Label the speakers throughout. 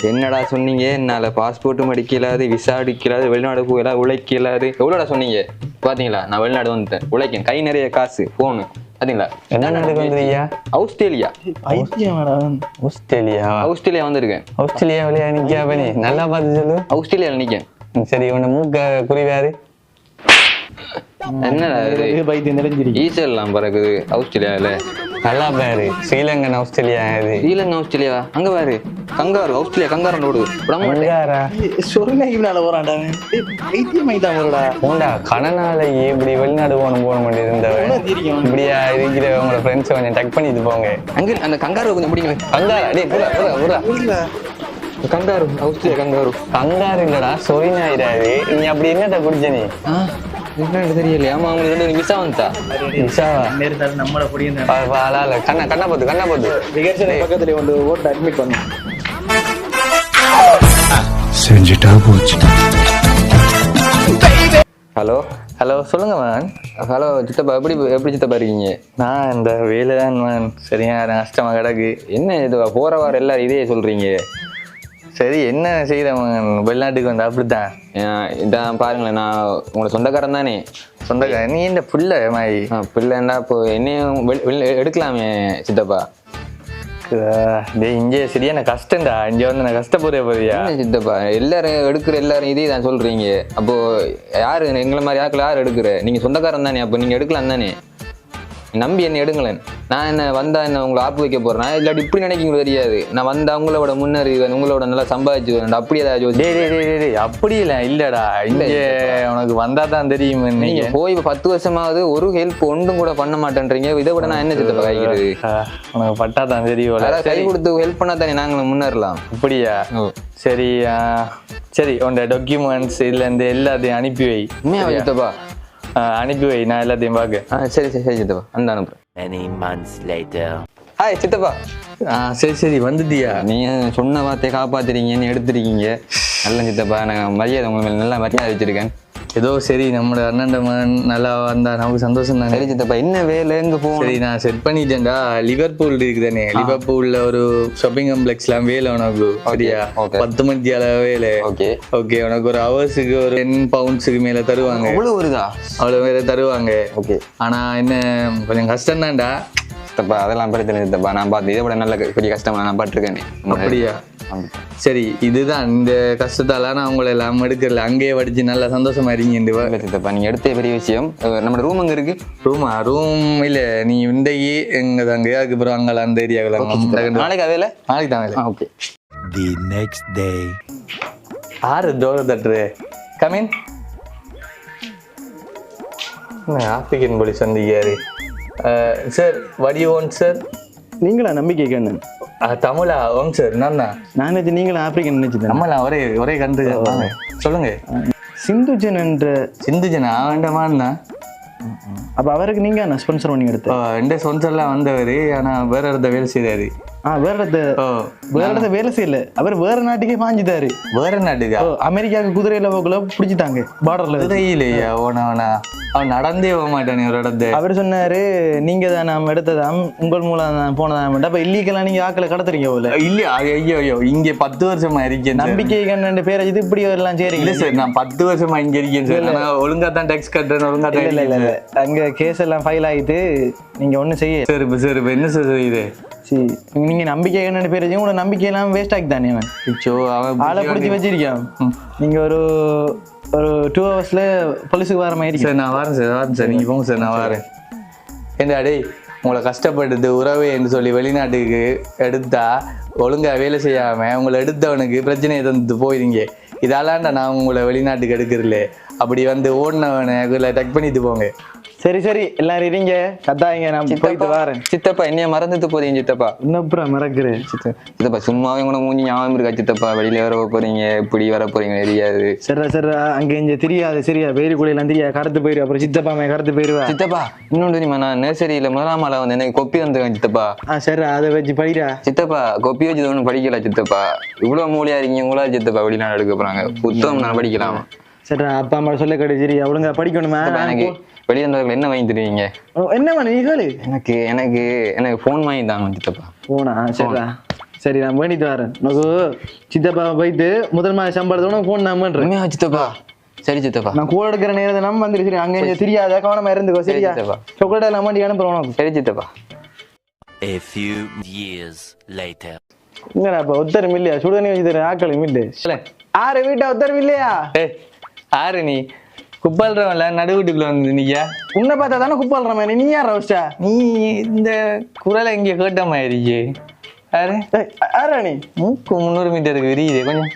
Speaker 1: என்னடா சொன்னீங்க? என்னால பாஸ்போர்ட்டும் அடிக்கலாது, விசா அடிக்கலாது, வெளிநாடு போகலாம், உழைக்கலாது. எவ்வளோடா சொன்னீங்க? பாத்தீங்களா, நான் வெளிநாடு வந்துட்டேன், உழைக்கேன், கை நிறைய காசு, போனு. பாத்தீங்களா
Speaker 2: என்ன நாட்டுக்கு வந்துருக்கியா?
Speaker 1: ஆஸ்திரேலியா. ஆஸ்திரேலியா வந்திருக்கேன்.
Speaker 2: ஆஸ்திரேலியா வழியா நிக்கியா பண்ணி நல்லா பார்த்து சொல்லு.
Speaker 1: ஆஸ்திரேலியால நிக்கேன்.
Speaker 2: சரி, உன்னை மூக்க குறிவாரு
Speaker 1: என்னடா ஈசல்லாம் பறக்குது ஆஸ்திரேலியால.
Speaker 2: நல்லா பாரு, ஸ்ரீலங்கன் ஆஸ்திரேலியா.
Speaker 1: ஸ்ரீலங்கா ஆஸ்திரேலியா அங்க பாரு, கங்காரு ஆஸ்திரேலியா கங்காரு ஓடுது.
Speaker 2: கனனால இப்படி வெளிநாடு போன இருந்தவன் இப்படியா இருக்கிற உங்களோட ஃப்ரெண்ட்ஸ் கொஞ்சம் டக் பண்ணிட்டு போங்க.
Speaker 1: அங்க அந்த கங்காரு கொஞ்சம் முடியுங்க. Kangaroo Australia kangaroo.
Speaker 2: கங்காரு இல்லடா, சொரிநாயிராது. நீ அப்படி என்னட்ட குடிச்ச? நீ
Speaker 1: தெரியல. ஆமா, அவங்களுக்கு விசா வந்துட்டா.
Speaker 2: விசாவா? கண்ணா போது
Speaker 3: பக்கத்துல வந்து ஓட்டு அட்மிட் பண்ண
Speaker 4: செஞ்சுட்டா போச்சு.
Speaker 1: ஹலோ
Speaker 2: ஹலோ, சொல்லுங்க மேன்.
Speaker 1: ஹலோ சித்தப்பா, எப்படி சித்தப்பா இருக்கீங்க?
Speaker 2: நான் இந்த வேலை தான் மேன், சரியா கஷ்டமா கிடக்கு.
Speaker 1: என்ன இது போற வாரம் எல்லாரும் இதே சொல்றீங்க?
Speaker 2: சரி, என்ன செய்யறவன் வெளிநாட்டுக்கு வந்து அப்படித்தான்.
Speaker 1: இதான் பாருங்களேன், நான் உங்களை சொந்தக்காரன் தானே.
Speaker 2: சொந்தக்காரன்? நீ இந்த பிள்ளை மாதிரி
Speaker 1: பிள்ளைண்டா இப்போ என்னையும் எடுக்கலாமே சித்தப்பா.
Speaker 2: இங்கே சரியான கஷ்டம்டா, இங்க வந்து நான் கஷ்டப்படுற போறியா
Speaker 1: சித்தப்பா? எல்லாரும் இதே தான் சொல்றீங்க. அப்போ யாரு எங்களை மாதிரி ஆட்கள் யார் எடுக்கிற? நீங்க சொந்தக்காரன் தானே, அப்போ நீங்க எடுக்கலாம் தானே. நம்பி என்ன எடுங்களேன். நான் என்ன வந்தா என்ன உங்களை ஆப்பு வைக்க போறேன்? இல்லாட்டி இப்படி நினைக்கிங்க தெரியாது. நான் வந்தா உங்களோட முன்னேறுவேன், உங்களோட நல்லா சம்பாதிச்சு அப்படி ஏதாவது.
Speaker 2: அப்படி இல்லை இல்லடா, இங்க உனக்கு வந்தா தான் தெரியும்.
Speaker 1: நீங்க போய் 10 வருஷமாவது ஒரு ஹெல்ப் ஒன்றும் கூட பண்ண மாட்டேன்றீங்க. இதை விட நான் என்ன சித்தப்பா காய்க்கிறது?
Speaker 2: உனக்கு பட்டா தான் தெரியும்.
Speaker 1: கை கொடுத்து ஹெல்ப் பண்ணா தானே நாங்களும் முன்னேறலாம்.
Speaker 2: அப்படியா? சரி சரி, உன்னோட டாக்குமெண்ட்ஸ் இதுல இருந்து எல்லாத்தையும் அனுப்பி வை.
Speaker 1: உண்மையா சித்தப்பா?
Speaker 2: அனுப்பி வை, நான் எல்லாத்தையும் பார்க்க.
Speaker 1: சரி சித்தப்பா, அந்த அனுப்புறேன்.
Speaker 5: Many months later.
Speaker 1: ஹாய் சித்தப்பா.
Speaker 2: சரி வந்துட்டியா?
Speaker 1: நீங்க சொன்ன வார்த்தையை காப்பாத்துறீங்கன்னு எடுத்துருக்கீங்க. நல்ல சித்தப்பா, நான் மரியாதை உங்க மேல நல்லா மரியாதை வச்சிருக்கேன்.
Speaker 2: ஏதோ சரி, நம்மளோட அண்ணன் நல்லா வந்தா நமக்கு சந்தோஷம் தான்.
Speaker 1: சரி சித்தப்பா, என்ன வேலை எங்க போகணும்?
Speaker 2: சரி, நான் செட் பண்ணிட்டேன்டா. லிவர்பூல் இருக்குதானே, லிவர்பூல்ல ஒரு ஷாப்பிங் காம்ப்ளெக்ஸ்லாம் வேலை உனக்கு. சரியா? 10 மணி வேலை. ஓகே, உனக்கு ஒரு ஹவர்ஸுக்கு ஒரு 10 பவுண்ட்ஸுக்கு மேல தருவாங்க. அவ்வளவு மேல தருவாங்க. ஓகே, ஆனா என்ன கொஞ்சம் கஷ்டம் தான்டா
Speaker 1: சித்தப்பா. அதெல்லாம் பிரச்சனை சித்தப்பா, நான் பார்த்து இதை விட நல்ல பெரிய கஷ்டமா நான் பாட்டுருக்கேன்.
Speaker 2: அப்படியா? சரி, இதுதான் இந்த கஷ்டத்தால நான் உங்களை எல்லாம் எடுக்கல. அங்கேயே படிச்சு நல்லா சந்தோஷமா இருக்கீங்க
Speaker 1: சித்தப்பா. நீங்க எடுத்த பெரிய விஷயம். நம்ம ரூம் அங்க இருக்கு.
Speaker 2: ரூம் இல்ல, நீ இன்றைக்கு எங்க தாங்க அதுக்கப்புறம் அங்கே அந்த ஏரியாவில்
Speaker 1: நாளைக்கு வேலை.
Speaker 2: நாளைக்கு தான் வேலை.
Speaker 1: ஓகே.
Speaker 4: The next day.
Speaker 2: ஆறு டோர் தட்டுரு. கமின். ஆப்பிரிக்கன் போலீஸ் வந்திருக்காரு. Sir, what you want sir?
Speaker 3: நீங்களா நம்பிக்கை கண்ணன்?
Speaker 2: தமிழா? ஓம் சார், நான்
Speaker 3: நீங்களும் ஆப்பிரிக்கன் நினைச்சுதான்.
Speaker 2: நம்மளா ஒரே கண்டு. சொல்லுங்க.
Speaker 3: சிந்துஜன் என்ற
Speaker 2: சிந்துஜனா? வேண்டாமா?
Speaker 3: அப்ப அவருக்கு நீங்க ஸ்பான்சர் பண்ணி எடுத்து?
Speaker 2: எந்த ஸ்பான்சர்லாம் வந்தவர், ஆனா வேற இடத்த வேலை செய்தாரு.
Speaker 3: வேற இடத்த வேலை செய்யல, அவர் வேற நாட்டுக்கே பாஞ்சுட்டாரு.
Speaker 2: வேற நாட்டுக்கா?
Speaker 3: அமெரிக்காவுக்கு குதிரையில போக்குல பிடிச்சிட்டாங்க பார்டர்ல.
Speaker 2: குதிரையிலையா? அவன் நடந்தே போக மாட்டானே ஒரு இடத்த.
Speaker 3: அவர் சொன்னாரு, நீங்க தான் நாம் எடுத்ததாம், உங்கள் மூலம் தான் போனதாம். அப்ப இல்லீகலா நீங்க ஆக்களை கடத்துறீங்க போல.
Speaker 2: இல்லையா? ஐயோ, இங்க 10 வருஷமா இருக்கேன்.
Speaker 3: நம்பிக்கை கண்ணன் பேரை இது இப்படி எல்லாம் சரி.
Speaker 2: இல்ல சார், நான் 10 வருஷமா இங்க இருக்கேன் சார். ஒழுங்கா தான் டேக்ஸ் கட்டுறேன். ஒழுங்கா தான்.
Speaker 3: இல்ல, அங்க கேஸ் எல்லாம் ஃபைல் ஆயிட்டு நீங்க ஒண்ணு செய்ய.
Speaker 2: சரி என்ன சார் இது?
Speaker 3: நீங்க நம்பிக்கை கண்ணன் பேர் உங்களோட நம்பிக்கை எல்லாம் வேஸ்ட் ஆகி தானே. அவன் ஆளை பிடிச்சி வச்சிருக்கான். நீங்க ஒரு 2 ஹவர்ஸ்ல போலீஸுக்கு வர மாதிரி.
Speaker 2: சார், நான் வரேன் சார். நீங்க போங்க சார், நான் வரேன். ஏண்டா டேய், உங்களை கஷ்டப்பட்டது உறவே என்று சொல்லி வெளிநாட்டுக்கு எடுத்தா ஒழுங்கா வேலை செய்யாம உங்களை எடுத்தவனுக்கு பிரச்சனையை தந்து போயிருங்க. இதாலாண்டா நான் உங்களை வெளிநாட்டுக்கு எடுக்கிறல. அப்படி வந்து ஓடினவனை டக் பண்ணிட்டு போங்க.
Speaker 3: சரி, எல்லாரும் இருங்க, கத்தாயிங்க, நான் போயிட்டு வரேன்.
Speaker 1: சித்தப்பா, என்னைய மறந்துட்டு போறீங்க சித்தப்பா.
Speaker 3: இன்னப்புறம் மறக்கிறேன்
Speaker 1: சித்தப்பா. சும்மாவே கூட மூஞ்சி ஞாபகம் இருக்கா சித்தப்பா? வெளியில வர போறீங்க, இப்படி வர போறீங்க தெரியாது.
Speaker 3: சரி, அங்க இங்க தெரியாது. சரியா? வேறுகுலையெல்லாம் தெரியாது, கடத்து போயிரு. அப்புறம் சித்தப்பா கடத்து போயிருவா.
Speaker 1: சித்தப்பா, இன்னொன்று தெரியுமா? நான் நர்சரியில 1ஆம் ஆளா வந்து எனக்கு கொப்பி வந்துருக்கேன் சித்தப்பா.
Speaker 3: சரி, அதை வச்சு படிக்கிறா
Speaker 1: சித்தப்பா. கொப்பி வச்சு ஒன்றும் படிக்கல சித்தப்பா. இவ்வளவு மூலியா இருக்கீங்க உங்களா சித்தப்பா? வெளிநாடு எடுக்க போறாங்க, புத்தகம் நான் படிக்கலாம்.
Speaker 3: சரி, அப்பா அம்மா சொல்ல கிடையாது. ஒழுங்கா படிக்கணுமா?
Speaker 1: வெளியே இருந்தவர்கள் என்ன வாங்கி தருவீங்க?
Speaker 3: என்ன பண்ண நீ சொல்லு.
Speaker 1: எனக்கு எனக்கு எனக்கு ஃபோன் வாங்கி தாங்க சித்தப்பா.
Speaker 3: போனா சரிடா, சரி நான் வேண்டிட்டு வரேன். உனக்கு சித்தப்பா போயிட்டு முதல் மாத சம்பளத்தோட ஃபோன் நான் பண்றேன்.
Speaker 1: உண்மையா சித்தப்பா? சரி சித்தப்பா.
Speaker 3: நான் கூட எடுக்கிற நேரத்தை நம்ம வந்துரு. சரி அங்க இங்க தெரியாத கவனமா இருந்துக்கோ. சரியா? சாக்லேட் எல்லாம் வண்டி அனுப்புறோம் உனக்கு.
Speaker 1: சரி சித்தப்பா.
Speaker 5: A few years later.
Speaker 3: என்னடா இப்ப உத்தரம் இல்லையா? சுடுதண்ணி வச்சு தரேன், ஆக்களும் இல்லை. ஆறு வீட்டா உத்தரவு இல்லையா?
Speaker 2: ஆறு நீ குப்பால்றவன்ல நடு வீட்டுக்குள்ள வந்து நீயா
Speaker 3: உன்னை பார்த்தா தானே குப்பால்ற மாதிரி. நீ யார் ரோஸ்டா?
Speaker 2: நீ இந்த குரலை இங்க கேட்ட மாதிரி யாரு
Speaker 3: யாரா நீ?
Speaker 2: மூக்கு 300 மீட்டருக்கு விரியுது கொஞ்சம்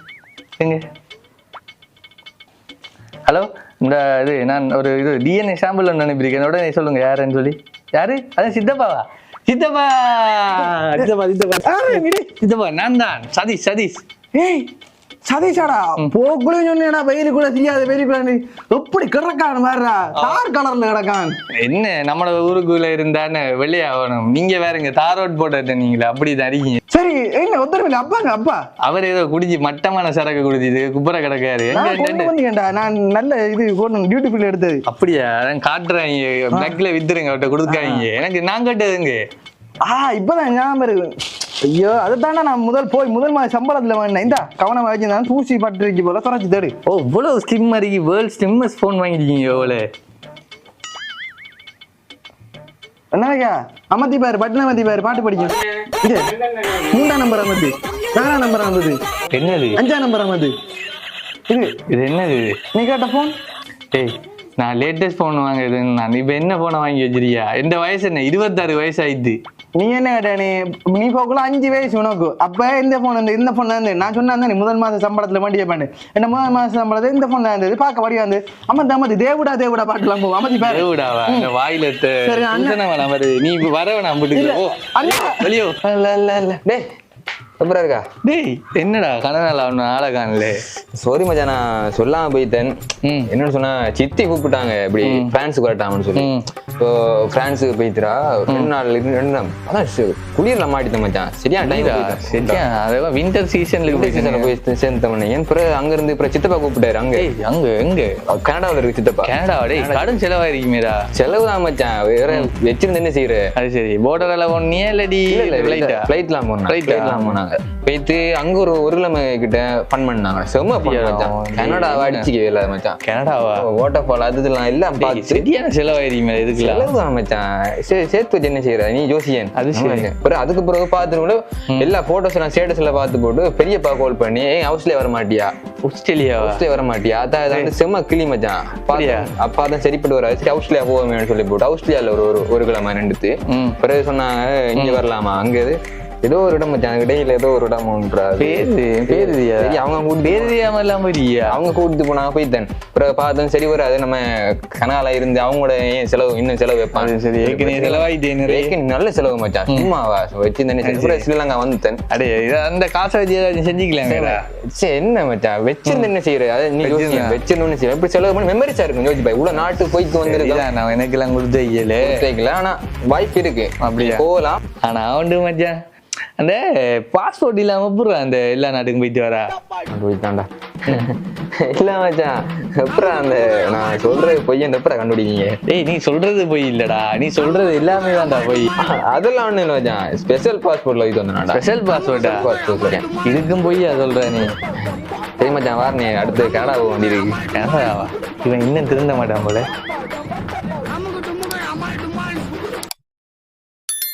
Speaker 2: எங்க. ஹலோ, இந்த இது நான் ஒரு இது டிஎன்ஏ சாம்பிள் ஒன்று அனுப்பியிருக்கேன். உடனே சொல்லுங்க யாருன்னு சொல்லி. யாரு? அதான் சித்தப்பாவா? சித்தப்பா
Speaker 3: சித்தப்பா சித்தப்பா
Speaker 2: சித்தப்பா நான் தான் சதீஷ். சதீஷ்
Speaker 3: ஏய் சதீஷாடா, போக்குள்ளே சொன்னா வெயிலுக்குள்ள தெரியாது. வெயிலுக்குள்ள எப்படி கிடக்கான் மாறுறா, தார் கலர்ல கிடக்கான்.
Speaker 2: என்ன நம்ம ஊருக்குள்ள இருந்தானே வெளியாகணும். நீங்க வேறங்க தாரோட் போட்ட நீங்களே அப்படி தரீங்க.
Speaker 3: சரி என்ன உத்தரவு இல்லை? அப்பாங்க அப்பா
Speaker 2: அவர் ஏதோ குடிச்சு மட்டமான சரக்கு குடிச்சிது குப்புற கிடக்காரு.
Speaker 3: வந்தீங்கடா, நான் நல்ல இது டியூட்டி ஃபீல்ட் எடுத்தது.
Speaker 2: அப்படியா? அதான் காட்டுறாங்க, பிளாக்ல வித்துருங்க அவர்கிட்ட கொடுக்காங்க. எனக்கு நான் கேட்டதுங்க.
Speaker 3: இப்பதான் ஞாபகம் இருக்கு. ஐயோ அதுதானே நான் முதல் மாத சம்பளத்துல வாங்கினேன். இந்த கவனமா வச்சிருந்தேன், தூசி பட்டு போல குறைச்சி தேடு.
Speaker 2: ஓ இவ்வளவு ஸ்கிம் மாதிரி வேர்ல்ட் ஸ்டிம்மஸ் போன் வாங்கிருக்கீங்க எவ்வளவு?
Speaker 3: என்னக்கா அமர்த்தி பாரு, பட்டன் அமர்த்தி பாரு, பாட்டு படிக்கும். இது 3ஆம் நம்பர் அமர்ந்து, 4ஆம் நம்பர் அமர்ந்து,
Speaker 2: என்னது
Speaker 3: 5ஆம் நம்பர் அமர்ந்து.
Speaker 2: இது என்னது?
Speaker 3: நீ கேட்ட போன்?
Speaker 2: ஏய் நான் லேட்டஸ்ட் போன் வாங்குறது. நான் இப்ப என்ன போனை வாங்கி வச்சிருக்கியா? எந்த வயசு என்ன? 26 வயசு ஆயிடுது.
Speaker 3: நீ என்ன கேட்ட? நீ போக்குள்ள 5 வயசு உனக்கு. அப்ப இந்த போன் இந்த போன் தான் நான் சொன்னா நீ முதல் மாச சம்பளத்துல வண்டியை பண்ணு. என்ன முதல் மாச சம்பளத்துல இந்த போன் தான் இருந்தது. பார்க்க வடிவா வந்து அமர்ந்து தேவுடா தேவுடா பாட்டுலாம் போவோம். அமர்த்தி பாரு.
Speaker 2: தேவுடாவா? இந்த வாயில
Speaker 3: சரி அண்ணன்
Speaker 2: நீ வரவன வெளியோ
Speaker 1: டேய் சூப்பரா இருக்கா?
Speaker 2: டேய் என்னடா கனநாள் அவனு ஆளை காணல.
Speaker 1: சாரி மச்சான், நான் சொல்லாம போயிட்டேன். என்னன்னு சொன்னா சித்தி கூப்பிட்டாங்க இப்படி பிரான்ஸுக்கு வரட்டாமன்னு சொல்லி. இப்போ பிரான்ஸுக்கு போயிட்டுரா 2 நாள் அதான் குளிர்ல மாட்டிட்டேன் மச்சான். சரியா டைம்
Speaker 2: சரியா? அதாவது வின்டர் சீசன்ல
Speaker 1: போய் சேர்ந்தவனே. என் பிறகு அங்க இருந்து சித்தப்பா கூப்பிட்டாரு.
Speaker 2: அங்க எங்க
Speaker 1: கனடாவில் இருக்கு சித்தப்பா.
Speaker 2: கனடா டேய் கடும் செலவாயிருக்குமேடா.
Speaker 1: செலவு தான் மச்சான், வேற வச்சிருந்து என்ன செய்யற?
Speaker 2: அது சரி, போர்டர்ல ஒன்னியே இல்லடி
Speaker 1: ஃபிளைட்லாம் போனாங்க. போயிட்டு அங்க ஒரு கிலோமீ கிட்ட ஃபன் பண்ணாங்க. செம்ம கனடாவை அடிச்சுக்கவே இல்லை மச்சான்.
Speaker 2: கனடாவா?
Speaker 1: வாட்டர் ஃபால் அதெல்லாம் எல்லாம் பார்த்து
Speaker 2: சரியான செலவாயிருக்குமே. இதுக்கு
Speaker 1: செலவு மச்சான். சேர்த்து வச்சு என்ன செய்யற நீ ஜோசியன்?
Speaker 2: அது சரி.
Speaker 1: அதுக்கு பிறகு பார்த்துட்டு எல்லா போட்டோஸ் எல்லாம் ஸ்டேட்டஸ்ல பார்த்து போட்டு பெரியப்பா கால் பண்ணி ஹவுஸ்லயே வர மாட்டியா? ஹவுஸ்லயே வர மாட்டியா? அதான் செம்ம கிளி மச்சான். அப்பா தான் சரிப்பட்டு வராது. சரி ஹவுஸ்லயா போவோமே சொல்லி போட்டு ஹவுஸ்லயால ஒரு கிழமை நின்றுட்டு பிறகு சொன்னாங்க இங்க வரலாமா? அங்க ஏதோ ஒரு இடம் மச்சான், இடையில ஏதோ ஒரு இடம் அவங்க கூட்டிட்டு போனாங்க. போயிட்டேன். பிறகு பார்த்தேன் சரி வராது, நம்ம கனால இருந்து அவங்களோட செலவு இன்னும் செலவு வைப்பாங்க.
Speaker 2: சரி ஏற்கனவே செலவாயிட்டேன்.
Speaker 1: நல்ல செலவு மச்சான். சும்மாவா வச்சிருந்தேன். ஸ்ரீலங்கா வந்துட்டேன்.
Speaker 2: அடே அந்த காசை வச்சு ஏதாச்சும் செஞ்சுக்கலாம்.
Speaker 1: சரி என்ன மச்சான் வச்சிருந்து என்ன செய்யற? அதை நீ வச்சிருந்தோம்னு செய்ய இப்படி செலவு பண்ணி மெமரிஸா இருக்கும். யோசிப்பா இவ்வளவு நாட்டுக்கு போயிட்டு வந்துருக்கேன்.
Speaker 2: நான் எனக்கு எல்லாம் கொடுத்து வைக்கல.
Speaker 1: ஆனா வாய்ப்பு இருக்கு, அப்படியே போகலாம்.
Speaker 2: ஆனா அவண்டு மச்சான் அந்த பாஸ்போர்ட் இல்லாம புற அந்த எல்லா நாட்டுக்கும் போயிட்டு வரா
Speaker 1: போயிட்டான்டா. இல்ல மச்சான், எப்படா அந்த நான் சொல்றது பொய்யன் எப்படா கண்டுபிடிக்கீங்க?
Speaker 2: ஏய் நீ சொல்றது பொய் இல்லடா, நீ சொல்றது எல்லாமே தான்டா பொய்.
Speaker 1: அதெல்லாம் ஒண்ணு இல்ல மச்சான், ஸ்பெஷல் பாஸ்போர்ட்ல இது வந்தா.
Speaker 2: ஸ்பெஷல் பாஸ்போர்ட்டா? இதுக்கும் பொய்யா சொல்ற நீ?
Speaker 1: சரி மச்சான் வார, நீ அடுத்து கனடா போக வேண்டியிருக்கு.
Speaker 2: கனடாவா? இவன் இன்னும் திருந்த மாட்டான் போல.